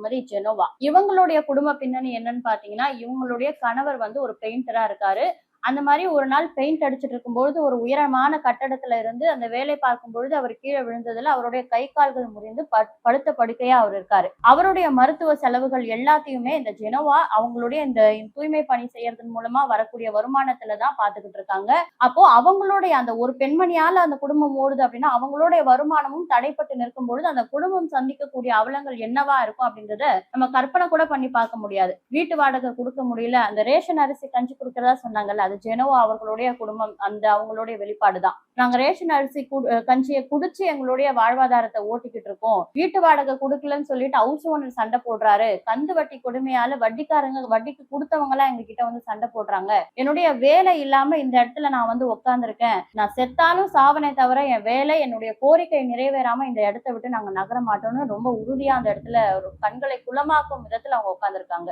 திருமதி ஜெனோவா. இவங்களுடைய குடும்ப பின்னணி என்னன்னு பாத்தீங்கன்னா, இவங்களுடைய கணவர் ஒரு பெயிண்டரா இருக்காரு. அந்த மாதிரி ஒரு நாள் பெயிண்ட் அடிச்சிட்டு இருக்கும்பொழுது ஒரு உயரமான கட்டடத்துல இருந்து அந்த வேலை பார்க்கும் பொழுது அவர் கீழே விழுந்ததுல அவருடைய கை கால்கள் முறிந்து படுத்த படுக்கையா அவர் இருக்காரு. அவருடைய மருத்துவ செலவுகள் எல்லாத்தையுமே இந்த ஜெனோவா அவங்களுடைய இந்த தூய்மை பணி செய்யறதன் மூலமா வரக்கூடிய வருமானத்துல தான் பாத்துக்கிட்டு இருக்காங்க. அப்போ அவங்களுடைய அந்த ஒரு பெண்மணியால அந்த குடும்பம் ஓடுது அப்படின்னா அவங்களுடைய வருமானமும் தடைப்பட்டு நிற்கும் பொழுது அந்த குடும்பம் சந்திக்கக்கூடிய அவலங்கள் என்னவா இருக்கும் அப்படின்றத நம்ம கற்பனை கூட பண்ணி பார்க்க முடியாது. வீட்டு வாடகை கொடுக்க முடியல, அந்த ரேஷன் அரிசி கஞ்சி கொடுக்கறதா சொன்னாங்கல்ல, அது ஜெனோவா அவர்களுடைய குடும்பம், அந்த அவங்களுடைய வெளிப்பாடுதான். நாங்க ரேஷன் அரிசி கஞ்சியை குடிச்சு எங்களுடைய வாழ்வாதாரத்தை ஓட்டிக்கிட்டு இருக்கோம். வீட்டு வாடகை கொடுக்கலன்னு சொல்லிட்டு ஹவுஸ் ஓனர் சண்டை போடுறாரு. கந்து வட்டி கொடுமையால வட்டிக்கு கொடுத்தவங்க எல்லாம் எங்க கிட்ட சண்டை போடுறாங்க. என்னுடைய வேலை இல்லாம இந்த இடத்துல நான் உட்கார்ந்துருக்கேன். நான் செத்தாலும் சாவனே தவிர என் வேலை, என்னுடைய கோரிக்கை நிறைவேறாம இந்த இடத்தை விட்டு நாங்க நகர மாட்டோம்னு ரொம்ப உறுதியா அந்த இடத்துல கண்களை குளமாக்கும் விதத்துல அவங்க உட்கார்ந்துருக்காங்க.